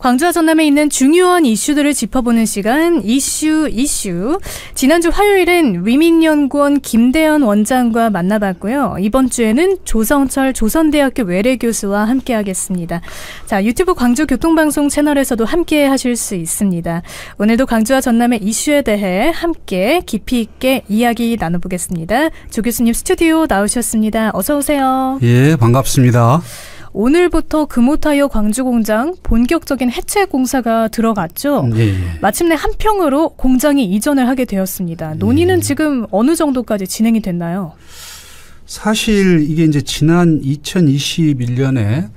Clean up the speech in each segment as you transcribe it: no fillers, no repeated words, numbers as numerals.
광주와 전남에 있는 중요한 이슈들을 짚어보는 시간 이슈. 지난주 화요일엔 위민연구원 김대현 원장과 만나봤고요. 이번 주에는 조성철 조선대학교 외래교수와 함께하겠습니다. 자, 유튜브 광주교통방송 채널에서도 함께 하실 수 있습니다. 오늘도 광주와 전남의 이슈에 대해 함께 깊이 있게 이야기 나눠보겠습니다. 조 교수님 스튜디오 나오셨습니다. 어서 오세요. 예, 반갑습니다. 오늘부터 금호타이어 광주공장 본격적인 해체 공사가 들어갔죠. 예. 마침내 한평으로 공장이 이전을 하게 되었습니다. 논의는 지금 어느 정도까지 진행이 됐나요? 사실 이게 이제 지난 2021년에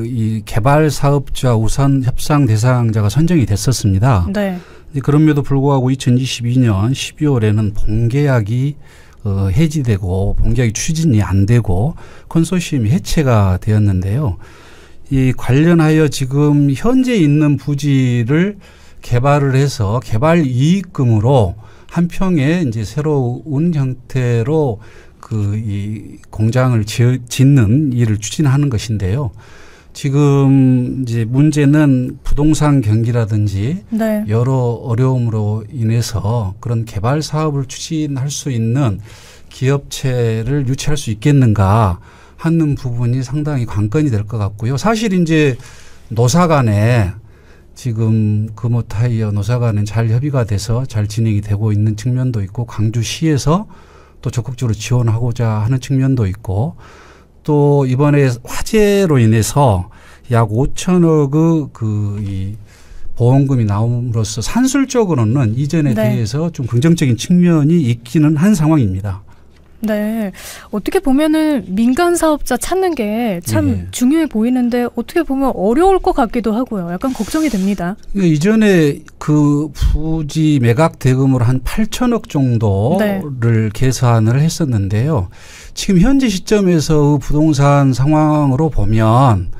이 개발 사업자 우선 협상 대상자가 선정이 됐었습니다. 네. 그럼에도 불구하고 2022년 12월에는 본계약이 해지되고 본계약이 추진이 안 되고 컨소시엄이 해체가 되었는데요. 이 관련하여 지금 현재 있는 부지를 개발을 해서 개발 이익금으로 한평에 이제 새로운 형태로 이 공장을 짓는 일을 추진하는 것인데요. 지금 이제 문제는 부동산 경기라든지 네. 여러 어려움으로 인해서 그런 개발 사업을 추진할 수 있는 기업체를 유치할 수 있겠는가 하는 부분이 상당히 관건이 될 것 같고요. 사실 이제 노사 간에 지금 금호타이어 노사 간에 잘 협의가 돼서 잘 진행이 되고 있는 측면도 있고 광주시에서 또 적극적으로 지원하고자 하는 측면도 있고 또 이번에 화재로 인해서 약 5천억의 이 보험금이 나옴으로써 산술적으로는 이전에 네. 비해서 좀 긍정적인 측면이 있기는 한 상황입니다. 네. 어떻게 보면은 민간 사업자 찾는 게 참 중요해 보이는데 어떻게 보면 어려울 것 같기도 하고요. 약간 걱정이 됩니다. 이전에 그 부지 매각 대금으로 한 8천억 정도를 계산을 했었는데요. 지금 현재 시점에서 부동산 상황으로 보면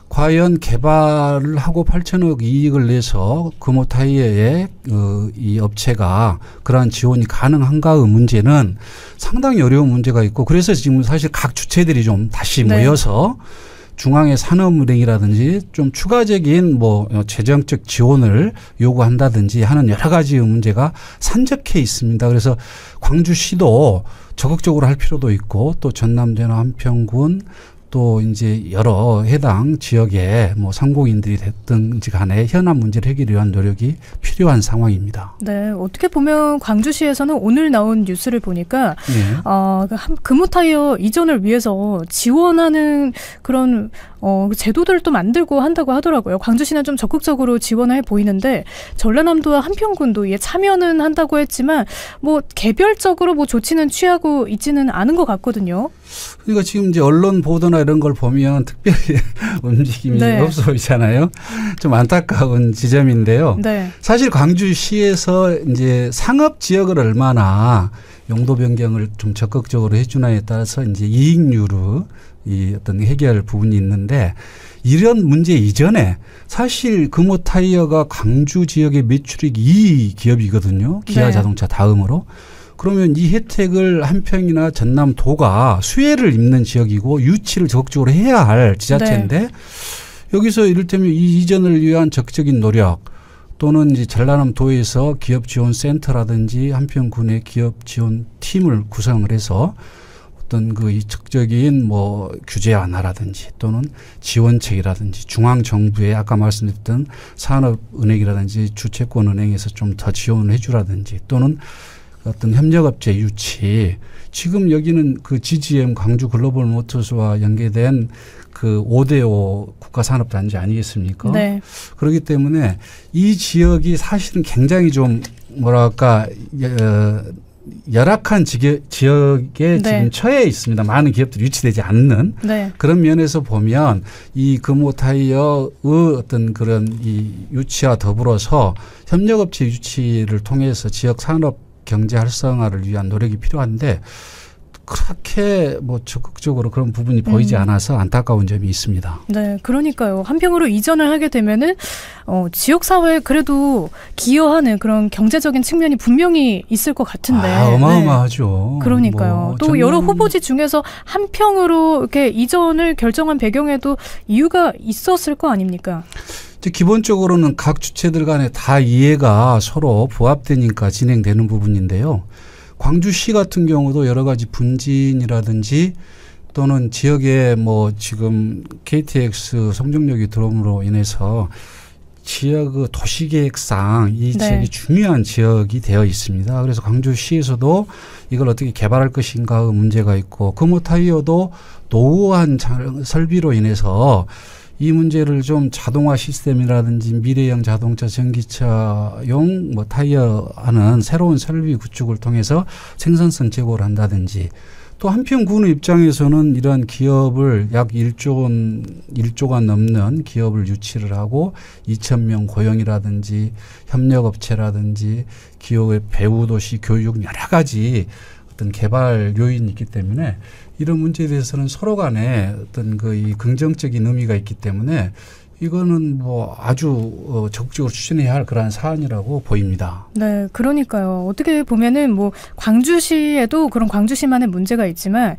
과연 개발을 하고 8천억 이익을 내서 금호타이어의 이 업체가 그러한 지원이 가능한가의 문제는 상당히 어려운 문제가 있고 그래서 지금 사실 각 주체들이 좀 다시 모여서 중앙의 산업은행이라든지 좀 추가적인 재정적 지원을 요구한다든지 하는 여러 가지의 문제가 산적해 있습니다. 그래서 광주시도 적극적으로 할 필요도 있고 또 전남대나 한평군 또 이제 여러 해당 지역의 상공인들이 됐든지 간에 현안 문제를 해결하기 위한 노력이 필요한 상황입니다. 네, 어떻게 보면 광주시에서는 오늘 나온 뉴스를 보니까 금호타이어 이전을 위해서 지원하는 그런 제도들을 또 만들고 한다고 하더라고요. 광주시는 좀 적극적으로 지원을 해 보이는데 전라남도와 한평군도 이에 참여는 한다고 했지만 개별적으로 조치는 취하고 있지는 않은 것 같거든요. 그러니까 지금 이제 언론 보도나 이런 걸 보면 특별히 움직임이 없어 보이잖아요. 좀 안타까운 지점인데요. 네. 사실 광주시에서 이제 상업 지역을 얼마나 용도 변경을 좀 적극적으로 해주나에 따라서 이제 이익률의 이 어떤 해결 부분이 있는데 이런 문제 이전에 사실 금호타이어가 광주 지역의 매출액 2위 기업이거든요. 기아자동차 다음으로. 그러면 이 혜택을 한평이나 전남도가 수혜를 입는 지역이고 유치를 적극적으로 해야 할 지자체인데 여기서 이를테면 이 이전을 위한 적극적인 노력 또는 이제 전라남도에서 기업 지원 센터라든지 한평군의 기업 지원 팀을 구성을 해서 어떤 그 이측적인 규제 완화라든지 또는 지원책이라든지 중앙정부의 아까 말씀드렸던 산업은행이라든지 주채권은행에서 좀 더 지원을 해주라든지 또는 어떤 협력업체 유치 지금 여기는 그 GGM 광주 글로벌 모터스와 연계된 그 5대5 국가산업단지 아니겠습니까? 네. 그렇기 때문에 이 지역이 사실은 굉장히 좀 열악한 지역에 지금 처해 있습니다. 많은 기업들이 유치되지 않는 그런 면에서 보면 이 금호타이어의 어떤 그런 이 유치와 더불어서 협력업체 유치를 통해서 지역 산업 경제 활성화를 위한 노력이 필요한데 그렇게 적극적으로 그런 부분이 보이지 않아서 안타까운 점이 있습니다. 네, 그러니까요. 한평으로 이전을 하게 되면은 지역사회에 그래도 기여하는 그런 경제적인 측면이 분명히 있을 것 같은데. 어마어마하죠. 그러니까요. 또 여러 후보지 중에서 한평으로 이렇게 이전을 결정한 배경에도 이유가 있었을 거 아닙니까? 기본적으로는 각 주체들 간에 다 이해가 서로 부합되니까 진행되는 부분인데요. 광주시 같은 경우도 여러 가지 분진이라든지 또는 지역에 뭐 지금 KTX 성정역이 들어옴으로 인해서 지역 도시계획상 이 지역이 중요한 지역이 되어 있습니다. 그래서 광주시에서도 이걸 어떻게 개발할 것인가의 문제가 있고 금호타이어도 노후한 설비로 인해서 이 문제를 좀 자동화 시스템이라든지 미래형 자동차 전기차용 뭐 타이어 하는 새로운 설비 구축을 통해서 생산성 제고를 한다든지 또 한평군의 입장에서는 이러한 기업을 약 1조가 넘는 기업을 유치를 하고 2,000명 고용이라든지 협력업체라든지 기업의 배후도시 교육 여러 가지 어떤 개발 요인이 있기 때문에 이런 문제에 대해서는 서로 간에 어떤 이 긍정적인 의미가 있기 때문에 이거는 뭐 아주 적극적으로 추진해야 할 그런 사안이라고 보입니다. 네, 그러니까요. 어떻게 보면은 뭐 광주시에도 그런 광주시만의 문제가 있지만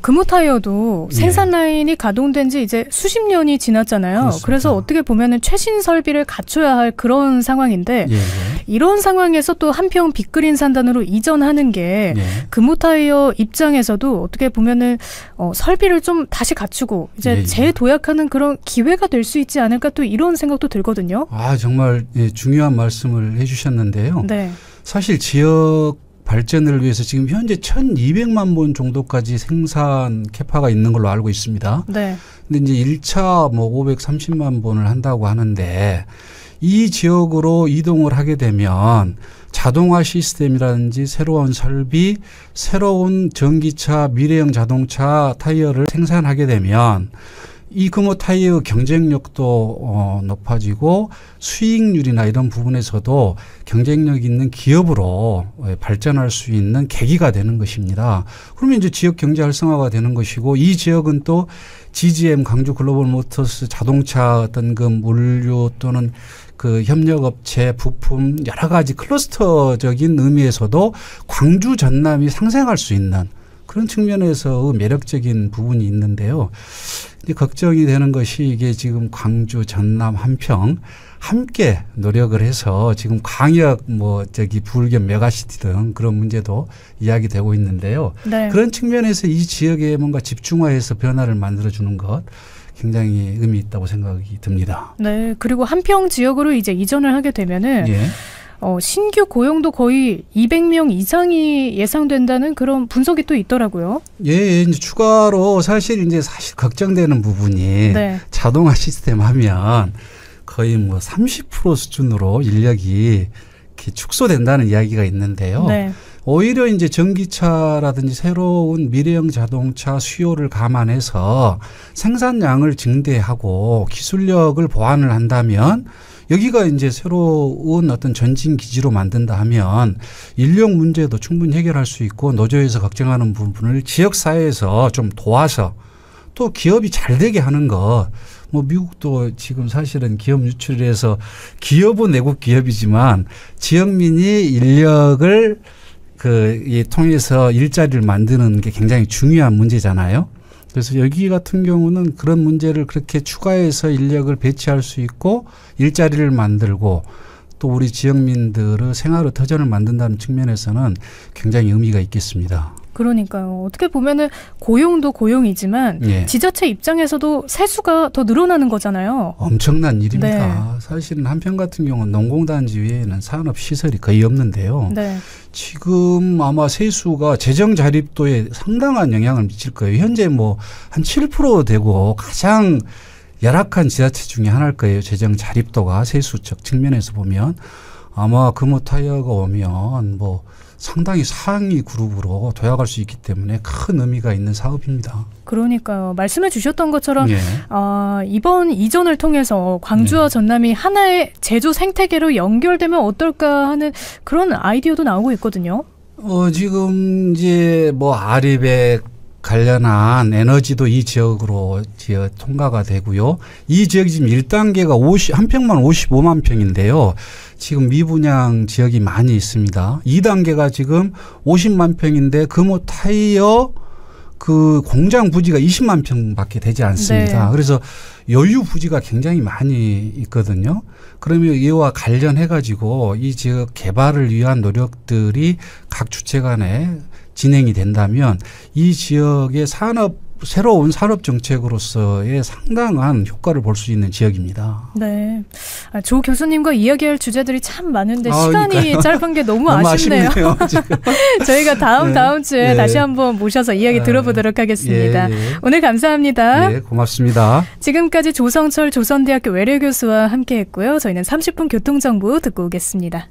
금호타이어도 생산 라인이 가동된 지 이제 수십 년이 지났잖아요. 그렇습니다. 그래서 어떻게 보면은 최신 설비를 갖춰야 할 그런 상황인데 이런 상황에서 또 한평 빅그린 산단으로 이전하는 게 금호타이어 입장에서도 어떻게 보면은 설비를 좀 다시 갖추고 이제 재도약하는 그런 기회가 될 수 있지 않을까 또 이런 생각도 들거든요. 아, 정말 중요한 말씀을 해주셨는데요. 네. 사실 지역 발전을 위해서 지금 현재 1,200만 본 정도까지 생산 캐파가 있는 걸로 알고 있습니다. 네. 근데 이제 1차 뭐 530만 본을 한다고 하는데 이 지역으로 이동을 하게 되면 자동화 시스템이라든지 새로운 설비, 새로운 전기차, 미래형 자동차 타이어를 생산하게 되면 이 금호 타이어 경쟁력도 높아지고 수익률이나 이런 부분에서도 경쟁력 있는 기업으로 발전할 수 있는 계기가 되는 것입니다. 그러면 이제 지역 경제 활성화가 되는 것이고 이 지역은 또 GGM 광주 글로벌 모터스 자동차 어떤 그 물류 또는 그 협력업체 부품 여러 가지 클러스터적인 의미에서도 광주 전남이 상생할 수 있는 그런 측면에서 매력적인 부분이 있는데요. 걱정이 되는 것이 이게 지금 광주, 전남, 한평 함께 노력을 해서 지금 광역 부울경 메가시티 등 그런 문제도 이야기되고 있는데요. 네. 그런 측면에서 이 지역에 뭔가 집중화해서 변화를 만들어주는 것 굉장히 의미 있다고 생각이 듭니다. 네. 그리고 한평 지역으로 이제 이전을 하게 되면은 신규 고용도 거의 200명 이상이 예상된다는 그런 분석이 또 있더라고요. 예, 이제 추가로 사실 걱정되는 부분이 자동화 시스템 하면 거의 30% 수준으로 인력이 이렇게 축소된다는 이야기가 있는데요. 네. 오히려 이제 전기차라든지 새로운 미래형 자동차 수요를 감안해서 생산량을 증대하고 기술력을 보완을 한다면 여기가 이제 새로운 어떤 전진 기지로 만든다 하면 인력 문제도 충분히 해결할 수 있고 노조에서 걱정하는 부분을 지역사회에서 좀 도와서 또 기업이 잘 되게 하는 것. 미국도 지금 사실은 기업 유출해서 기업은 외국 기업이지만 지역민이 인력을 통해서 일자리를 만드는 게 굉장히 중요한 문제잖아요. 그래서 여기 같은 경우는 그런 문제를 그렇게 추가해서 인력을 배치할 수 있고 일자리를 만들고 또 우리 지역민들의 생활의 터전을 만든다는 측면에서는 굉장히 의미가 있겠습니다. 그러니까요. 어떻게 보면은 고용도 고용이지만 지자체 입장에서도 세수가 더 늘어나는 거잖아요. 엄청난 일입니다. 사실은 한평 같은 경우는 농공단지 외에는 산업시설이 거의 없는데요. 지금 아마 세수가 재정 자립도에 상당한 영향을 미칠 거예요. 현재 한 7% 되고 가장 열악한 지자체 중에 하나일 거예요. 재정 자립도가 세수적 측면에서 보면 아마 금호타이어가 오면 상당히 상위 그룹으로 도약할 수 있기 때문에 큰 의미가 있는 사업입니다. 그러니까요. 말씀해 주셨던 것처럼 이번 이전을 통해서 광주와 전남이 하나의 제조 생태계로 연결되면 어떨까 하는 그런 아이디어도 나오고 있거든요. 지금 이제 아리백 관련한 에너지도 이 지역으로 통과가 되고요. 이 지역이 지금 1단계가 한 평만 55만 평인데요. 지금 미분양 지역이 많이 있습니다. 2단계가 지금 50만 평인데 금호 타이어 그 공장 부지가 20만 평밖에 되지 않습니다. 그래서 여유 부지가 굉장히 많이 있거든요. 그러면 이와 관련해 가지고 이 지역 개발을 위한 노력들이 각 주체 간에 진행이 된다면 이 지역의 새로운 산업 정책으로서의 상당한 효과를 볼 수 있는 지역입니다. 네. 조 교수님과 이야기할 주제들이 참 많은데 시간이 그러니까요. 짧은 게 너무 아쉽네요. 저희가 다음 주에 다시 한번 모셔서 이야기 들어보도록 하겠습니다. 오늘 감사합니다. 네, 고맙습니다. 지금까지 조성철 조선대학교 외래교수와 함께했고요. 저희는 30분 교통정보 듣고 오겠습니다.